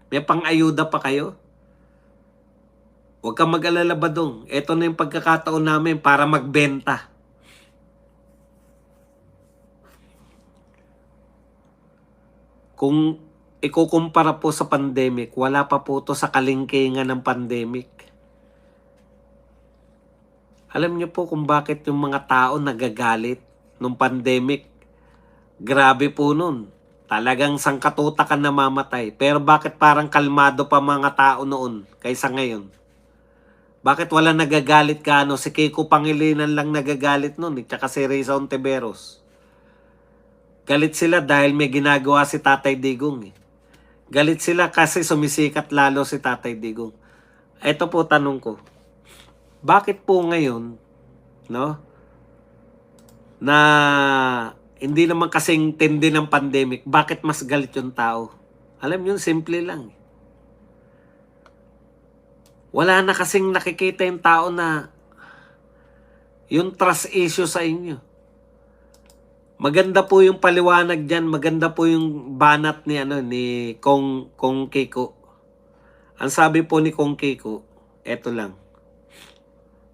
May pang-ayuda pa kayo? Huwag kang mag-alala, Badong. Ito na yung pagkakataon namin para magbenta. Kung ikukumpara po sa pandemic, wala pa po to sa kalingkingan ng pandemic. Alam niyo po kung bakit yung mga tao nagagalit nung pandemic? Grabe po nun. Talagang sangkatutak ka namamatay. Pero bakit parang kalmado pa mga tao noon kaysa ngayon? Bakit wala nagagalit ka? Si Kiko Pangilinan lang nagagalit noon, tsaka si Risa Ontiveros. Galit sila dahil may ginagawa si Tatay Digong. Galit sila kasi sumisikat lalo si Tatay Digong. Ito po tanong ko. Bakit po ngayon, no, na hindi naman kasing tindi ng pandemic, bakit mas galit yung tao? Alam nyo, simple lang. Wala na kasing nakikita yung tao na yung trust issue sa inyo. Maganda po yung paliwanag diyan, maganda po yung banat ni Kong Kiko. Ang sabi po ni Kong Kiko, eto lang.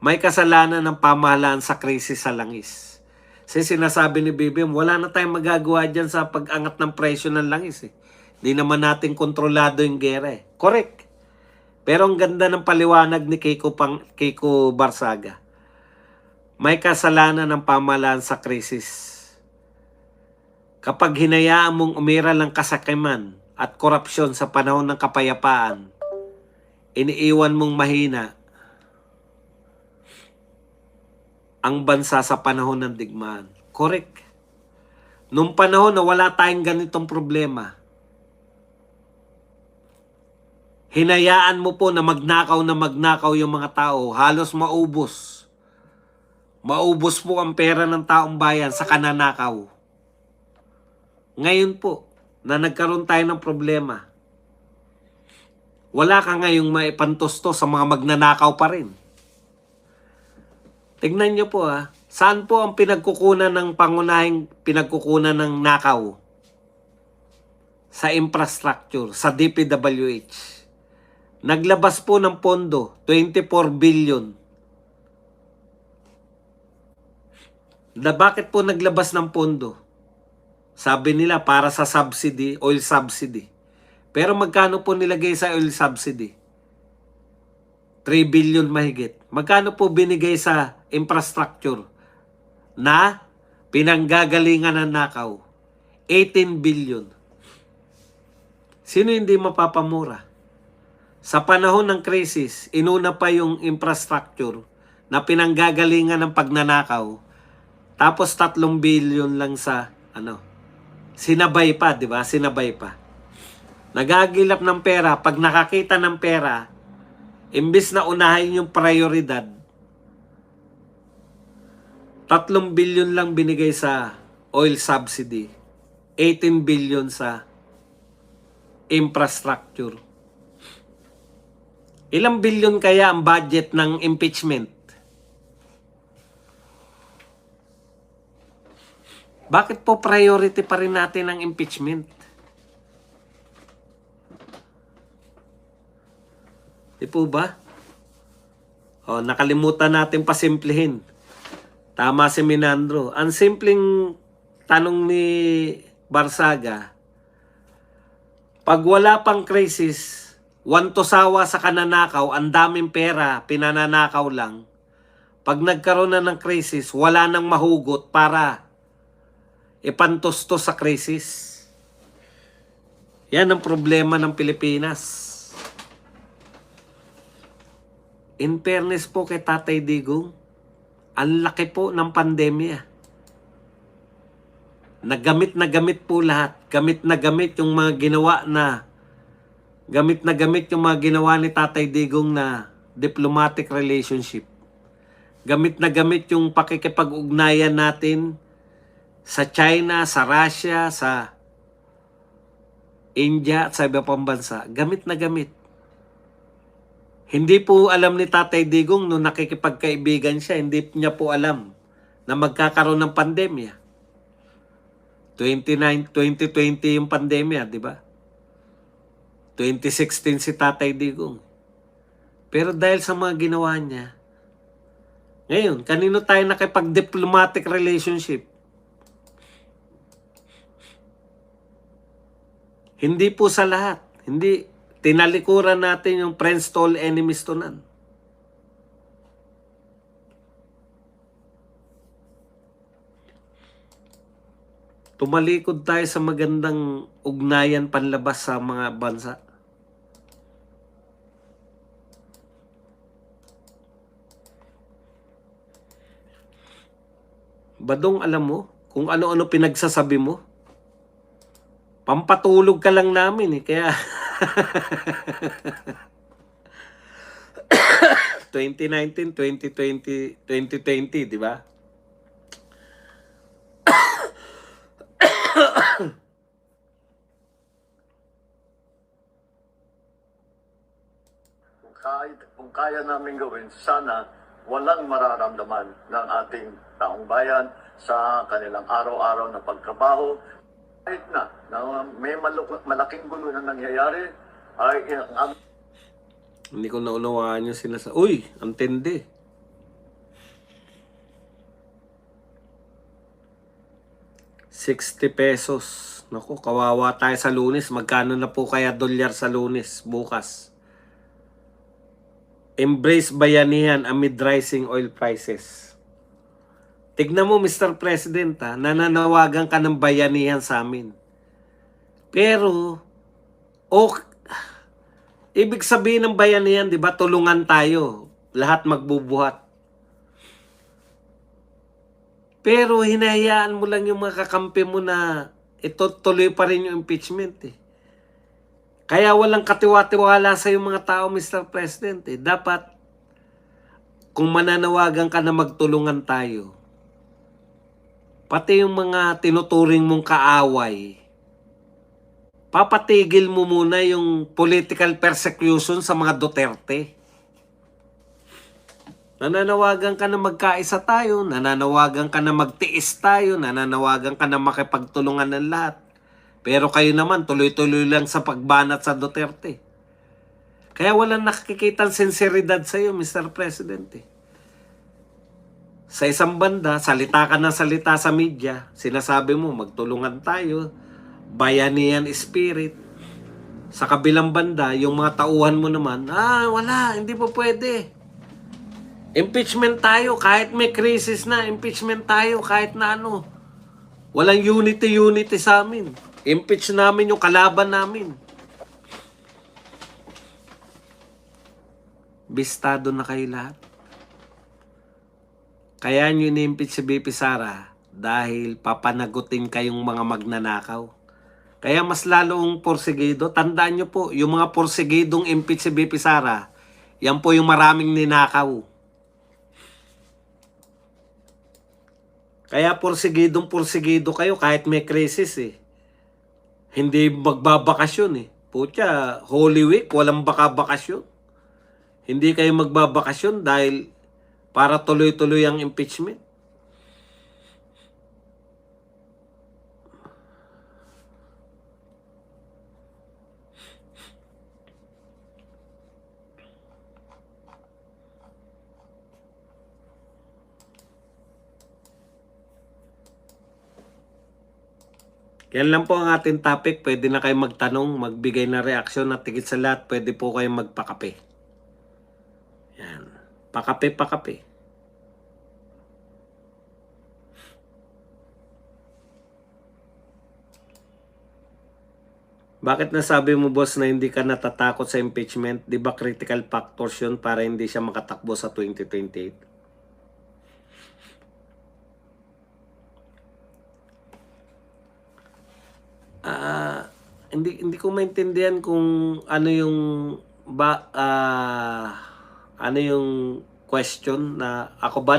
May kasalanan ng pamahalaan sa krisis sa langis. Kasi sinasabi ni BBM, wala na tayong magagawa dyan sa pag-angat ng presyo ng langis. Hindi naman natin kontrolado yung gera. Correct. Pero ang ganda ng paliwanag ni Kiko Barsaga. May kasalanan ng pamahalaan sa krisis. Kapag hinayaan mong umira ng kasakiman at korupsyon sa panahon ng kapayapaan, iniiwan mong mahina ang bansa sa panahon ng digmaan. Correct. Nung panahon na wala tayong ganitong problema, hinayaan mo po na magnakaw yung mga tao, halos maubos. Maubos po ang pera ng taong bayan sa kananakaw. Ngayon po, na nagkaroon tayo ng problema, wala ka ngayong maipantusto sa mga magnanakaw pa rin. Tignan nyo po saan po ang pinagkukunan ng pangunahing pinagkukunan ng nakaw? Sa infrastructure, sa DPWH. Naglabas po ng pondo, 24 billion. Bakit po naglabas ng pondo? Sabi nila para sa subsidy, oil subsidy. Pero magkano po nilagay sa oil subsidy? 3 billion mahigit. Magkano po binigay sa infrastructure na pinanggagalingan ng nakaw? 18 billion. Sino hindi mapapamura? Sa panahon ng krisis, inuna pa yung infrastructure na pinanggagalingan ng pagnanakaw. Tapos 3 billion lang sa sinabay pa, di ba? Sinabay pa. Nagagilap ng pera, pag nakakita ng pera, imbis na unahin yung prioridad, 3 billion lang binigay sa oil subsidy, 18 billion sa infrastructure. Ilang billion kaya ang budget ng impeachment? Bakit po priority pa rin natin ang impeachment? Di po ba? Nakalimutan natin pasimplihin. Tama si Minandro. Ang simpleng tanong ni Barsaga, pag wala pang krisis, wantosawa sa kananakaw, ang daming pera, pinananakaw lang. Pag nagkaroon na ng krisis, wala nang mahugot para ipantusto sa krisis. Yan ang problema ng Pilipinas. In fairness po kay Tatay Digong, ang laki po ng pandemya. Nagamit na gamit po lahat. Gamit na gamit yung mga ginawa ni Tatay Digong na diplomatic relationship. Gamit na gamit yung pakikipag-ugnayan natin sa China, sa Russia, sa India at sa iba pang bansa. Gamit na gamit. Hindi po alam ni Tatay Digong nung nakikipagkaibigan siya, hindi niya po alam na magkakaroon ng pandemya. 2020 yung pandemya, di ba? 2016 si Tatay Digong. Pero dahil sa mga ginawa niya, ngayon, kanino tayo nakipag-diplomatic relationship? Hindi po sa lahat. Hindi, tinalikuran natin yung friends to all, enemies to none. Tumalikod tayo sa magandang ugnayan panlabas sa mga bansa. Badong, alam mo kung ano-ano pinagsasabi mo? Pampatulog ka lang namin eh. Kaya 2019, 2020, 2020, di ba? Kung kaya namin gawin, sana walang mararamdaman ng ating taong bayan sa kanilang araw-araw na pagtrabaho. Kahit na may malaking gulo na nangyayari, ay ang Hindi ko naunawaan yung sinasabi. Uy, ang tindi. ₱60. Naku, kawawa tayo sa Lunes. Magkano na po kaya dolyar sa Lunes bukas? Embrace bayanihan amid rising oil prices. Tignan mo, Mr. President, nananawagan ka ng bayanihan sa amin. Pero, ibig sabihin ng bayanihan, di ba, tulungan tayo. Lahat magbubuhat. Pero hinahayaan mo lang yung mga kakampi mo na ito tuloy pa rin yung impeachment eh. Kaya walang katiwa-tiwala sa yung mga tao, Mr. President eh. Dapat, kung mananawagan ka na magtulungan tayo, pati yung mga tinuturing mong kaaway, papatigil mo muna yung political persecution sa mga Duterte. Nananawagan ka na magkaisa tayo, nananawagan ka na magtiis tayo, nananawagan ka na makipagtulungan ng lahat. Pero kayo naman, tuloy-tuloy lang sa pagbanat sa Duterte. Kaya walang nakikitang sinseridad sa iyo, Mr. President. Sa isang banda, salita ka ng salita sa media, sinasabi mo, magtulungan tayo, bayanihan spirit. Sa kabilang banda, yung mga tauhan mo naman, wala, hindi po pwede. Impeachment tayo, kahit may crisis na, impeachment tayo, kahit na ano. Walang unity sa amin. Impeach namin yung kalaban namin. Bistado na kayo lahat. Kaya nyo ni-impeach si BP Sara dahil papanagutin kayong mga magnanakaw. Kaya mas lalong porsigido. Tandaan nyo po, yung mga porsigidong impeach si BP Sara, yan po yung maraming ninakaw. Kaya porsigido kayo kahit may krisis eh. Hindi magbabakasyon eh. Putya, Holy Week, walang bakasyon. Hindi kayo magbabakasyon dahil para tuloy-tuloy ang impeachment. Yan lang po ang ating topic. Pwede na kayo magtanong, magbigay na reaksyon at tigit sa lahat, pwede po kayo magpakape. Yan. Pakape. Bakit nasabi mo, boss, na hindi ka natatakot sa impeachment? Di ba critical factors yun para hindi siya makatakbo sa 2028? Hindi ko maintindihan kung ano yung ano yung question na ako ba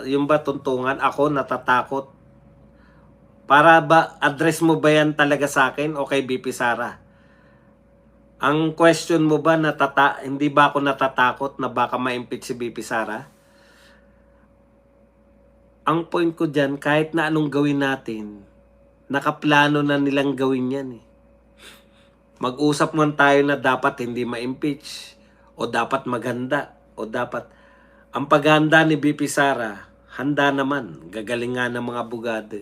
yung ba tuntungan ako natatakot para ba address mo ba yan talaga sa akin o kay BP Sara? Ang question mo ba hindi ba ako natatakot na baka ma-impeach si BP Sara? Ang point ko dyan, kahit na anong gawin natin, nakaplano na nilang gawin yan eh. Mag-usap man tayo na dapat hindi ma-impeach o dapat maganda o dapat ang paghahanda ni BP Sara, handa naman, gagaling nga ng mga abogado.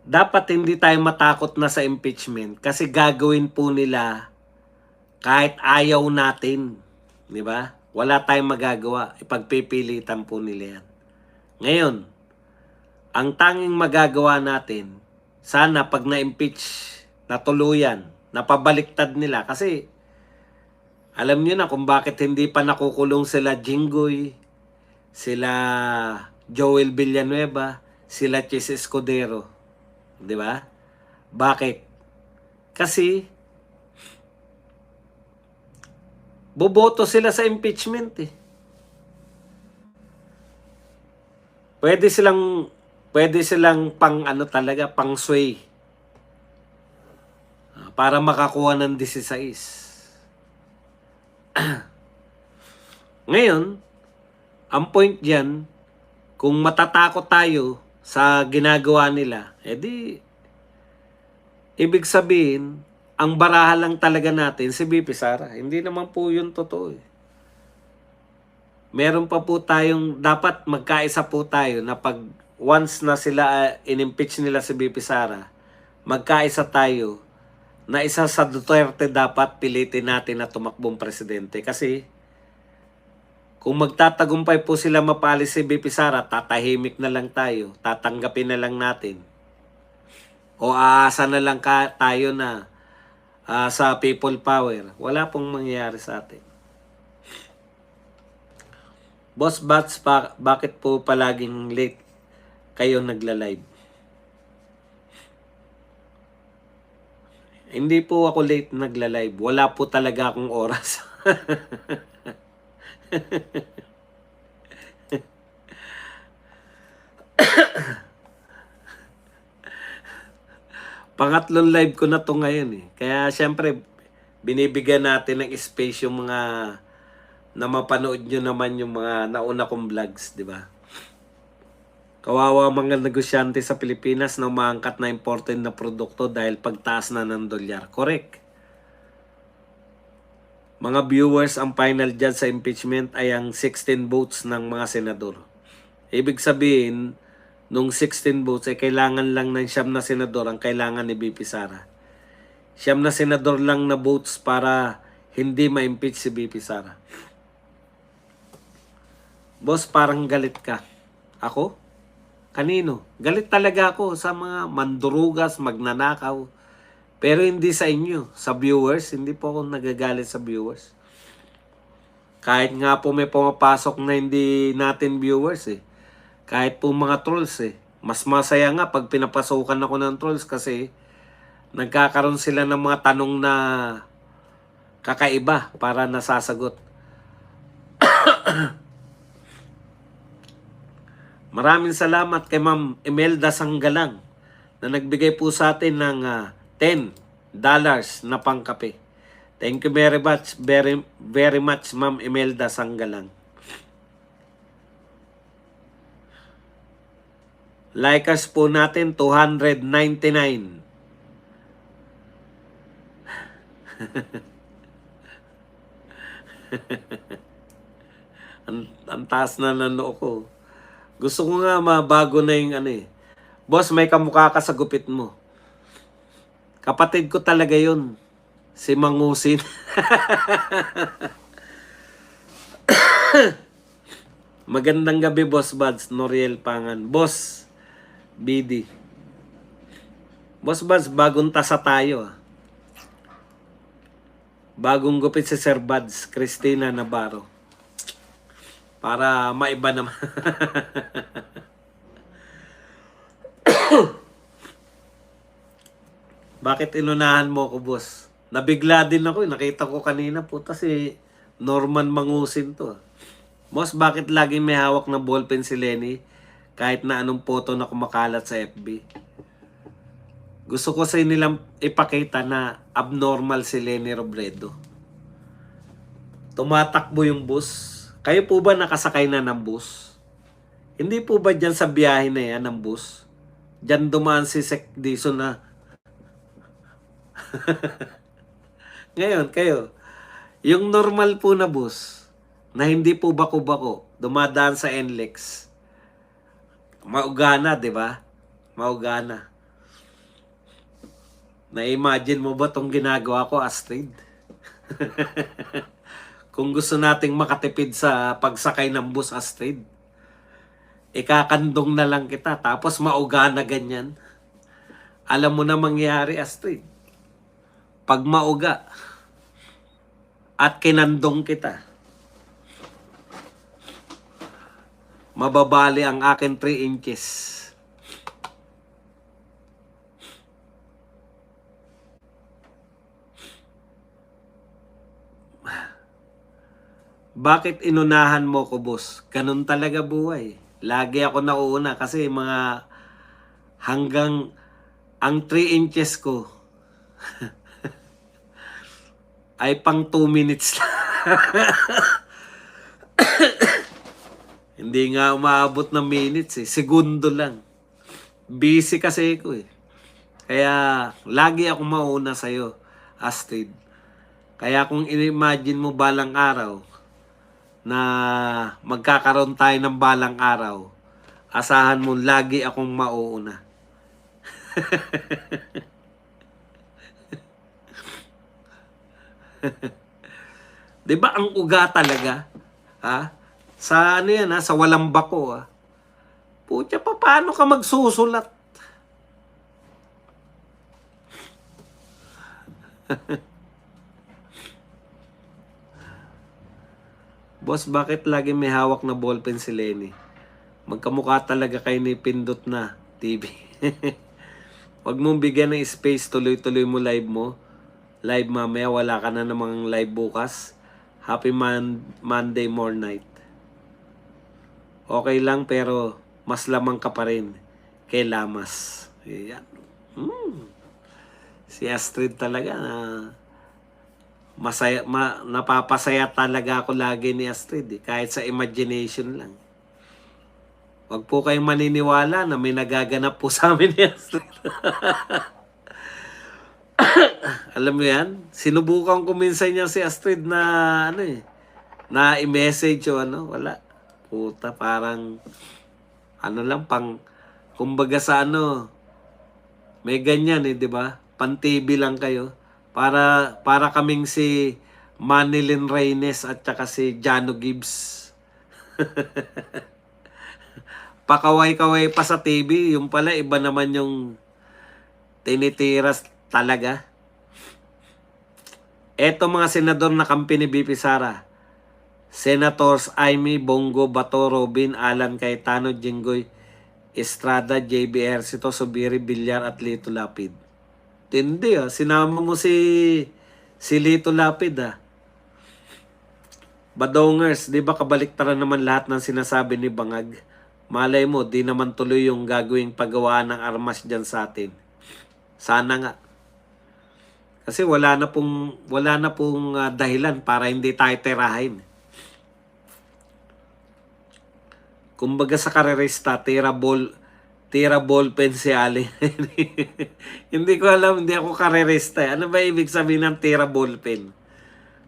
Dapat hindi tayo matakot na sa impeachment kasi gagawin po nila kahit ayaw natin, di ba? Wala tayong magagawa, ipagpipilitan po nila yan. Ngayon, ang tanging magagawa natin, sana pag na-impeach na tuluyan, napabaliktad nila kasi alam niyo na kung bakit hindi pa nakukulong sila Jinggoy, sila Joel Villanueva, sila Chis Escudero. 'Di ba? Bakit? Kasi boboto sila sa impeachment eh. Pwede silang pang ano talaga, pang sway. Para makakuha ng 16. Ngayon, ang point diyan, kung matatakot tayo sa ginagawa nila, edi ibig sabihin, ang baraha lang talaga natin si BP Sara. Hindi naman po yun totoo eh. Meron pa po tayong, dapat magkaisa po tayo na pag once na sila in-impeach nila si BP Sara, magkaisa tayo na isa sa Duterte dapat pilitin natin na tumakbong presidente. Kasi kung magtatagumpay po sila mapalis si BP Sara, tatahimik na lang tayo, tatanggapin na lang natin. O aasa na lang tayo na sa people power. Wala pong mangyayari sa atin. Boss Bats, bakit po palaging late kayo nagla-live? Hindi po ako late nagla-live. Wala po talaga akong oras. Pangatlong live ko na to ngayon eh. Kaya syempre, binibigyan natin ng space yung mga na mapanood nyo naman yung mga nauna kong vlogs, di ba? Kawawa mga negosyante sa Pilipinas na umaangkat na important na produkto dahil pagtaas na ng dolyar. Correct. Mga viewers, ang final judge sa impeachment ay ang 16 votes ng mga senador. Ibig sabihin, nung 16 votes ay kailangan lang ng 9 na senador ang kailangan ni BP Sara. 9 na senador lang na votes para hindi ma-impeach si BP Sara. Boss, parang galit ka. Ako? Kanino? Galit talaga ako sa mga mandurugas, magnanakaw. Pero hindi sa inyo, sa viewers. Hindi po ako nagagalit sa viewers. Kahit nga po may pumapasok na hindi natin viewers eh. Kahit po mga trolls eh. Mas masaya nga pag pinapasukan ako ng trolls kasi nagkakaroon sila ng mga tanong na kakaiba para nasasagot. Maraming salamat kay Ma'am Imelda Sanggalang na nagbigay po sa atin ng $10 na pangkape. Thank you very much, very much Ma'am Imelda Sanggalang. Likers po natin 299. ang taas na nano ko. Gusto ko nga mabago na yung ano eh. Boss, may kamukha ka sa gupit mo. Kapatid ko talaga yun. Si Mangusin. Magandang gabi, Boss Buds. Noriel Pangan. Boss BD. Boss Buds, bagong tasa tayo. Bagong gupit si Sir Buds. Christina Navarro. Para maiba naman. Bakit inunahan mo ako, boss? Nabigla din ako. Nakita ko kanina po. Si Norman Mangusin to. Boss, bakit laging may hawak na ballpen si Lenny kahit na anong photo na kumakalat sa FB? Gusto ko sa nilang ipakita na abnormal si Lenny Robredo. Tumatakbo yung bus. Kayo po ba nakasakay na ng bus? Hindi po ba dyan sa biyahe na yan ng bus? Dyan dumaan si Sec Dizon na Ngayon, kayo, yung normal po na bus, na hindi po bako-bako, dumadaan sa NLEX, maugana, di ba? Maugana. Na-imagine mo ba tong ginagawa ko, Astrid? Kung gusto nating makatipid sa pagsakay ng bus, Astrid, ikakandong na lang kita, tapos maugana ganyan. Alam mo na mangyayari, Astrid. Pag mauga at kinandong kita, mababali ang akin 3 inches. Bakit inunahan mo ko, boss? Ganun talaga buhay. Lagi ako nauuna kasi hanggang ang 3 inches ko ay pang 2 minutes lang. Hindi nga umaabot ng minutes eh. Segundo lang. Busy kasi ako eh. Kaya lagi ako mauna sa'yo, Astrid. Kaya kung in-imagine mo balang araw na magkakaroon tayo ng balang araw, asahan mo lagi akong mauuna. Di ba ang uga talaga? Ha? Sa ano yan ha? Sa walang bako ha? Putya pa, paano ka magsusulat? Boss, bakit lagi may hawak na ballpen si Lenny? Magkamukha talaga kay ni Pindot na TV. Huwag mong bigyan ng space, tuloy-tuloy mo live mo. Live mamaya, wala ka na namang live bukas. Happy Monday more night. Okay lang pero mas lamang ka pa rin kay Lamas. Ayan. Si Astrid talaga na napapasaya talaga ako lagi ni Astrid eh, kahit sa imagination lang. Wag po kayong maniniwala na may nagaganap po sa amin ni Astrid. Alam mo yan? Sinubukan ko minsan niya si Astrid na ano eh, na i-message o ano, wala. Puta, parang ano lang, kumbaga sa ano, may ganyan eh, di ba? Pan-TV lang kayo. Para kaming si Manilyn Reynes at saka si Jano Gibbs. Pakaway-kaway pa sa TV, yung pala iba naman yung tinitiras talaga. Eto mga senador na kampi ni BP Sara. Senators Amy Bongo, Bato, Robin, Alan Cayetano, Jinggoy Estrada, JB Ercito, Subiri, Villar at Lito Lapid. Tindi ah, sinama mo si Lito Lapid ah. Badongers, di ba kabaliktaran naman lahat ng sinasabi ni Bangag? Malay mo, di naman tuloy yung gagawing paggawaan ng armas dyan sa atin. Sana nga. Kasi wala na pong dahilan para hindi tayo tirahin. Kumbaga sa karerista, tira ballpen si Ali. Hindi ko alam, hindi ako karerista. Ano ba ibig sabihin ng tira ballpen?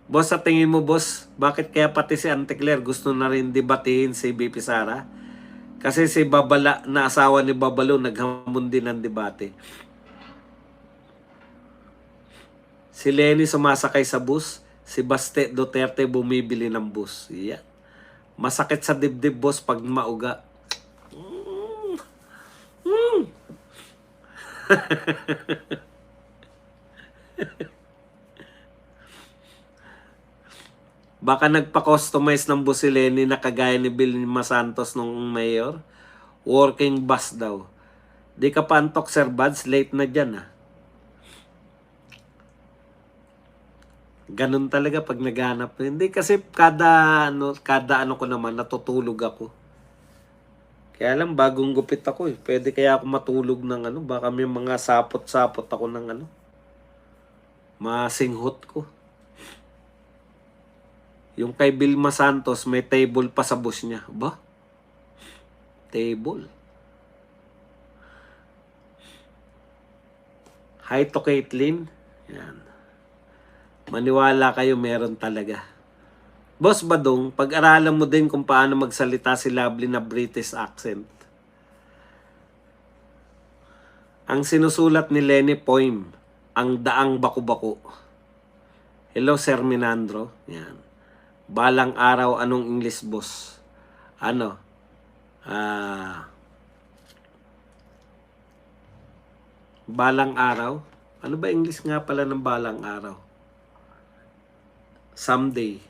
Boss, sa tingin mo, boss, bakit kaya pati si Auntie Claire gusto na rin debatehin si BP Sara? Kasi si Babala, na asawa ni Babalo, naghamon din ng debate. Si Lenny sumasakay sa bus, si Baste Duterte bumibili ng bus. Yeah. Masakit sa dibdib, boss, pag mauga. Baka nagpa-customize ng bus si Lenny na kagaya ni Vilma Santos nung mayor. Working bus daw. Di ka pa antok, Sir Buds, late na dyan ah. Ganun talaga pag naghanap. Hindi kasi kada ano ko naman, natutulog ako. Kaya lang, bagong gupit ako eh. Pwede kaya ako matulog ng ano, baka may mga sapot-sapot ako ng ano. Masinghot ko. Yung kay Vilma Santos, may table pa sa bus niya. Ba? Table. Hi to Caitlyn. Yan. Maniwala kayo, meron talaga. Boss Badong, pag-aralan mo din kung paano magsalita si Lovely na British accent. Ang sinusulat ni Lenny Poim, ang daang baku-baku. Hello, Sir Minandro. Yan. Balang araw, anong English, boss? Ano? Balang araw? Ano ba English nga pala ng balang araw? Someday.